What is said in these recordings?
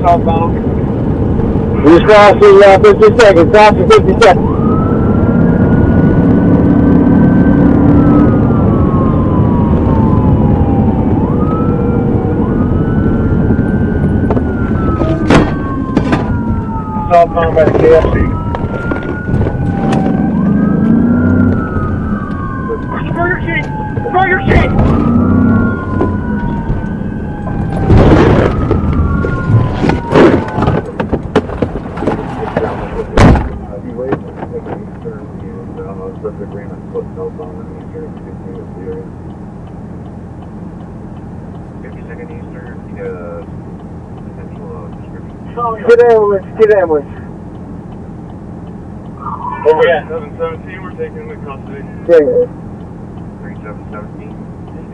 southbound. He's crossing 50 seconds, crossing 50 seconds. Southbound by the KFC. Burger King! Burger King! Get ambulance, get ambulance. Over at 717, we're taking him in custody. Okay. 3717, in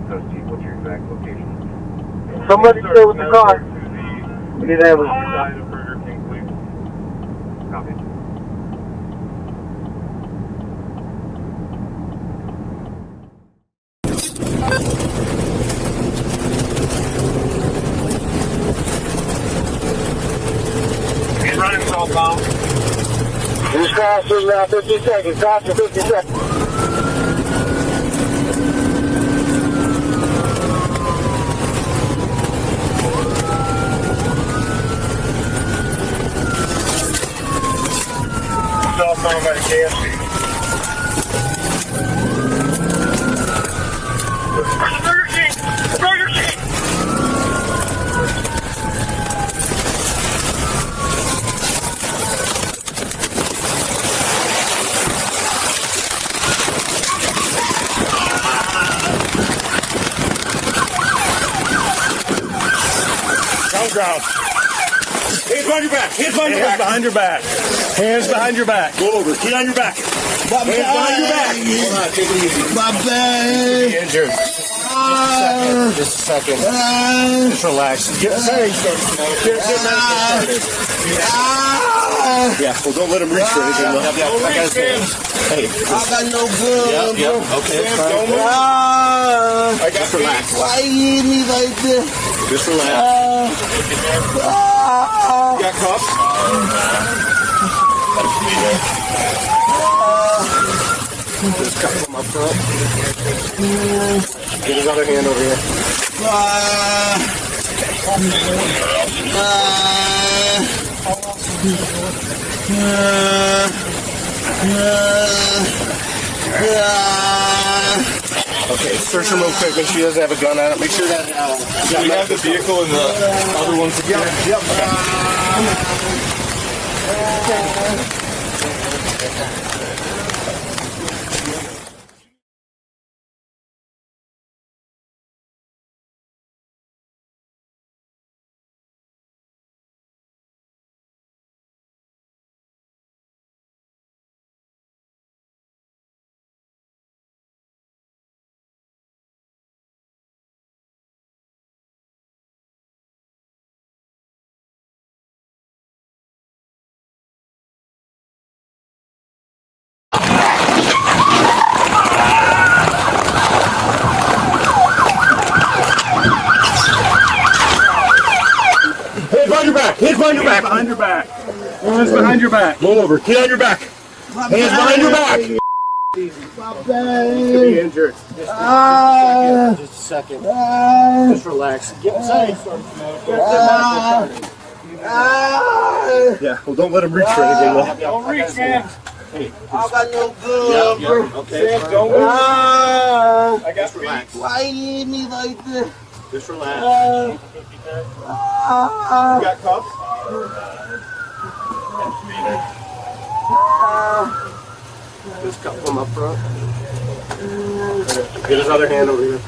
custody. What's your exact location? Somebody stay with the car. We need ambulance. Side of Burger King, please. Copy. He's running southbound. He's crossing 50 seconds, crossing 50 seconds. Southbound by the KFC. Burger King! Burger King! Ground. Hands behind your back. Hands behind your back. Behind your back. Hands behind your back. Go over. Get on your back. Hands behind your back. Hold on. Take it easy. My back. You're injured. Just a second. Just relax. Get started. Yeah. Well, don't let him reach for anything. Hey. I got no good. Yep. Okay. I got relax. Why you hit me like this? Just relax. You got cuffs? Just cuff on my front. Get his other hand over here. Okay, search her real quick. Make sure she doesn't have a gun on it. Make sure that we have the vehicle and the other ones together. Yep. Hands behind your back. Behind your back. Hands behind your back. Roll over. Get on your back. Hands behind your back. My back. You could be injured. Just a second. Just relax. Get safe. Yeah. Well, don't let him reach for anything. Don't reach, man. Hey, I got no good. Yep. Okay. Sam, don't move. I got just relax. Why you hit me like this? Just relax. You got cuffs? Just cuff on my front. Get his other hand over here.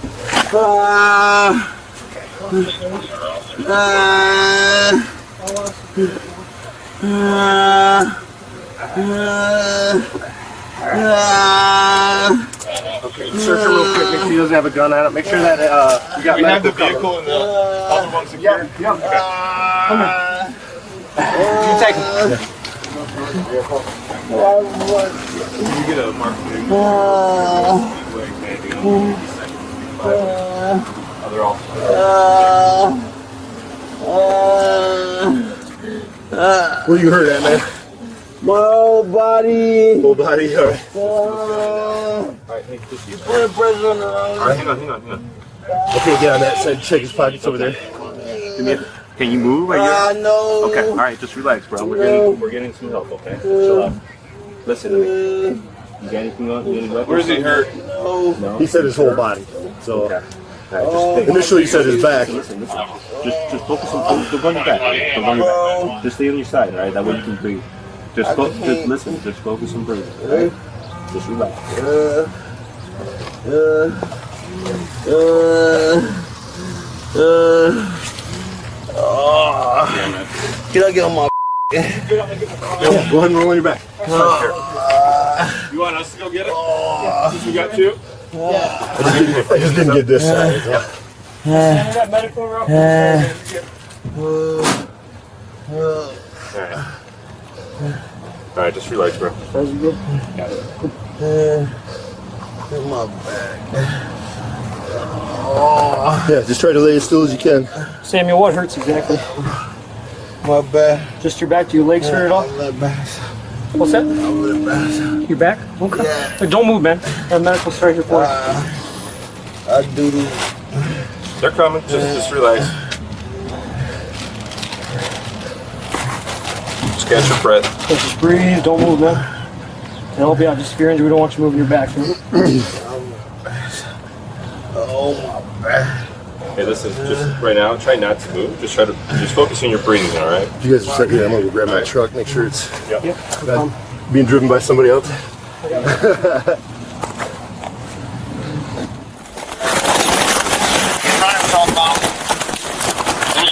Okay, search her real quick. Make sure he doesn't have a gun on it. Make sure that you got. We have the vehicle and the other one secured. Yep. Okay. You take it. You get a marked Other officers. Where you hurt at, man? My whole body. Whole body, alright. Alright, hey, just you. Put pressure on the Alright, hang on. Okay, get on that side. Check his pockets over there. Can you move? No. Okay, alright, just relax, bro. We're getting some help, okay? Chill out. Listen to me. You got anything on? Where's he hurt? No. He said his whole body. So Okay. Right, initially he said his back. Listen. Just focus on. Don't go on your back. Don't go on your back. Just stay on your side, alright? That way you can breathe. Just listen. Just focus on breathing, alright? Just relax. Can I get on my? Yeah, go ahead and roll on your back. You want us to go get it? Yeah. Since we got two? I just didn't get this side. That medical route. Alright, just relax, bro. How's it go? My back. Yeah, just try to lay as still as you can. Samuel, what hurts exactly? My back. Just your back? Do your legs hurt at all? My back. What's that? My back. Your back? Okay. Yeah. Hey, don't move, man. That medical's right here for you. I do this. They're coming. Just relax. Just catch your breath. So just breathe. Don't move, man. And help you out. Just if you're injured, we don't want you moving your back. Oh my back. Hey, listen. Just right now, try not to move. Just focus on your breathing. All right. If you guys are set here, I'm gonna go grab my truck, make sure it's Yep. not being driven by somebody else. These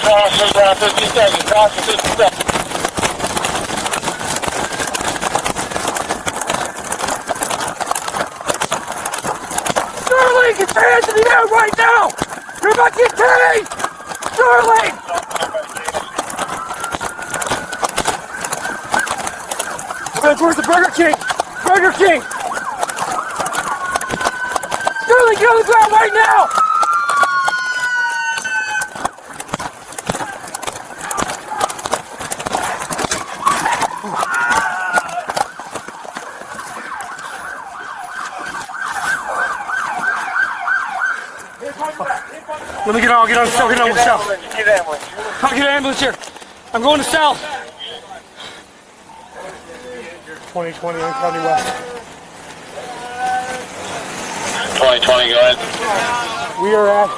crosses are 50 seconds. Crosses 50 seconds. Sterling, get your hands in the air right now! You're about to get tased! Sterling! Where's the Burger King? Burger King! Sterling, get on the ground right now! Let me get on, I'll get on the cell, get on the cell. I'll get an ambulance here. I'm going to cell. 2020 on County West. 2020, go ahead. We are at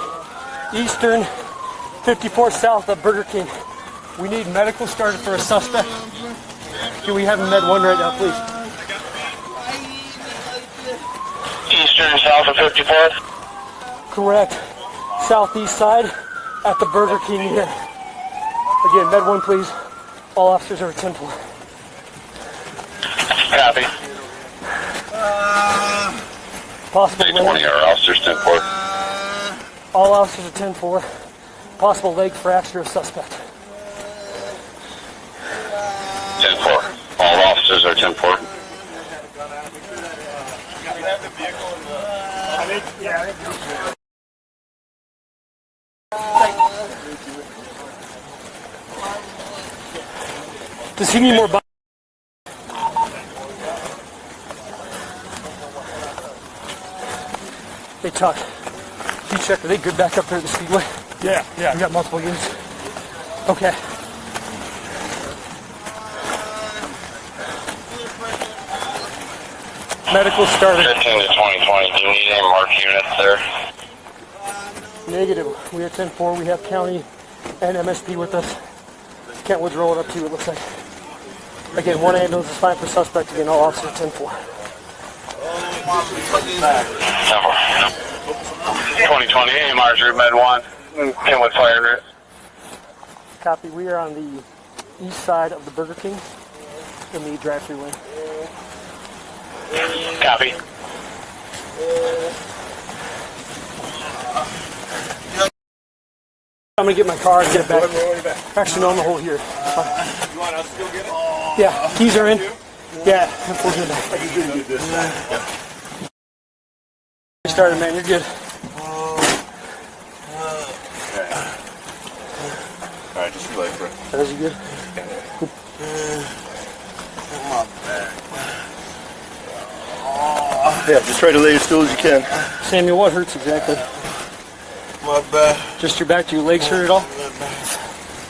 Eastern 54 South of Burger King. We need medical started for a suspect. Can we have a med 1 right now, please? Eastern South of 54th. Correct. Southeast side at the Burger King here. Again, med 1, please. All officers are at 10-4. Copy. Possible 20 leg. our officers 10-4. All officers are 10-4. Possible leg fracture of suspect. 10-4. All officers are 10-4. Does he need more body? Hey, Tuck. You check, are they good back up there at the Speedway? Yeah. We got multiple units. Okay. Medical started. 15 to 2020. Do you need any marked units there? Negative. We are 10-4. We have county and MSP with us. Kentwood's rolling up too, it looks like. Again, 1 ambulance is fine for suspect. Again, all officers 10-4. 2020, AMR's route med 1. Kentwood fire route. Copy. We are on the east side of the Burger King in the drive-thru lane. Copy. I'm gonna get my car and get it back. Actually, no, I'm gonna hold here. You want us to go get it? Yeah, keys are in. Yeah, we'll get it back. You started, man. You're good. Alright, just relax, bro. That was good. My back. Yeah, just try to lay as still as you can. Samuel, what hurts exactly? My back. Just your back? Do your legs hurt at all?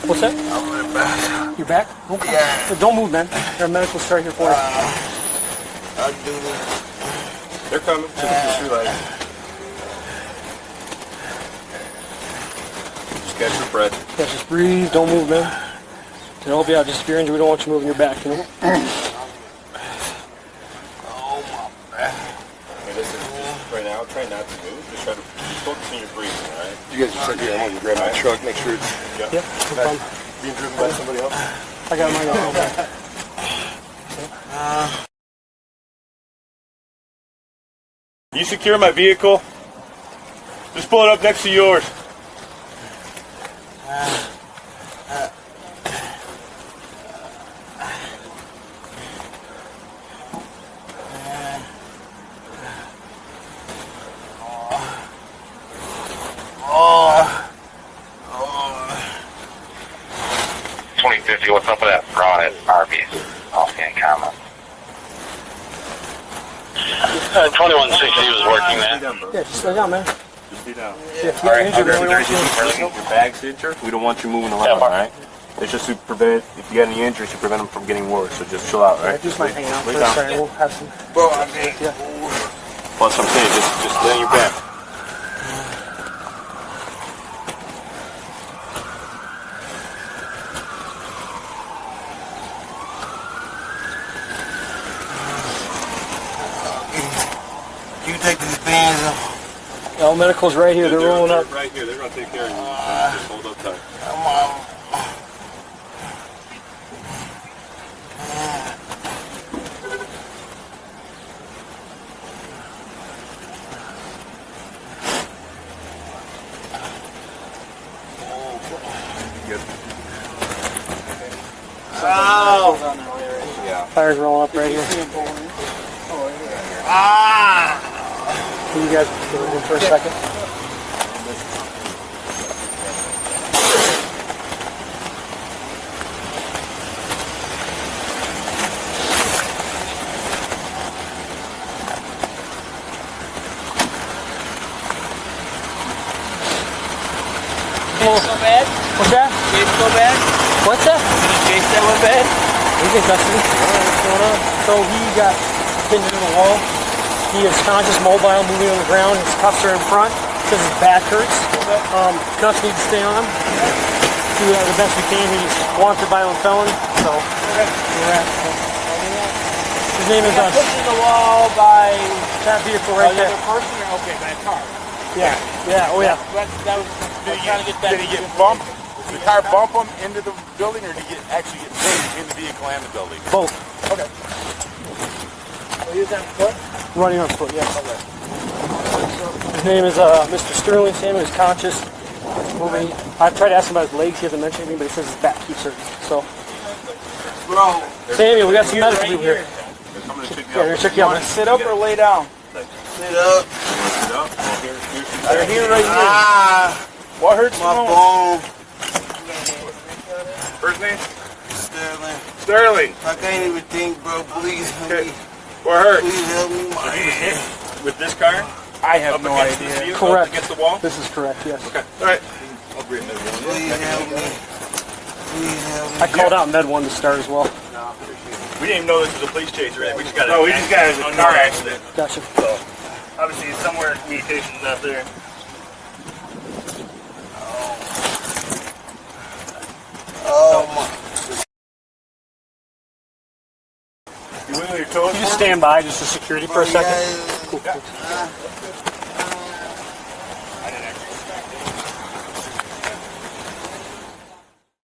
What's that? My back. Your back? Okay. Yeah. Don't move, man. Our medical start here for you. I do this. They're coming. Just catch your breath. Yeah, just breathe. Don't move, man. To help you out, just if you're injured, we don't want you moving your back, you know? Oh, my back. Hey, listen, just right now, try not to move. Just try to focus on your breathing, all right? You guys just sit here. I'm going to grab my truck, make sure it's Yep, no problem. being driven by somebody else. I got mine on. You secure my vehicle? Just pull it up next to yours. What's up with that fraud at Arby's? Offhand comment. 2160 was working, man. Yeah, just lay down, man. Just be down. Yeah, if you got injured, we don't want you Your bag's injured. We don't want you moving around, all right? It's just to prevent, if you got any injuries, to prevent them from getting worse. So just chill out, right? I just might hang out for Lay a down. second. We'll have some. Well, I mean, Yeah. well, that's what I'm saying. Just lay on your back. You take these bands off. All medical's right here. They're rolling up. Right here. They're going to take care of you. Just hold up tight. Come on. Tires rolling up right here. Can you guys go in for a second? So bad? What's that? Case so bad? What's that? Case that went bad? He's in custody. What's going on? So he got pinned into the wall. He is conscious, mobile, moving on the ground. His cuffs are in front because his back hurts. Cuffs need to stay on him. Do the best we can. He's wanted violent felon. So we're at. His name is Pushed in the wall by that vehicle right there. another person? Or, okay, by a car. Yeah. Yeah. Oh yeah. That was trying to get back. Did he get bumped? Did the car bump him into the building, or did he actually get hit in the vehicle and the building? Both. Okay. So he was on foot? Running on foot. Yes. His name is Mr. Sterling. Samuel is conscious. Moving. I tried to ask him about his legs. He hasn't mentioned anything, but he says his back keeps hurting. So. Bro. Samuel, we got some medical right people here. I'm going to check you Yeah, out. here, check you out, man. Sit up or lay down? Sit up. Sit up. Well, here's some Right here, right here. Ah, What hurts my most? bone. First name? Sterling. Sterling. I can't even think, bro. Please help me. What hurt? Please help me. My hit with this car? I have Up no against idea. this vehicle, Correct. up against the wall? This is correct, yes. Okay. All right. Please help me. Please help me. I called out Med 1 to start as well. We didn't even know this was a police chase, right? We just got No, we just got it as a car accident. Gotcha. So, obviously, somewhere communication's not there. Oh my. You wiggle your toes Can you just stand by just for security for a second? Cool.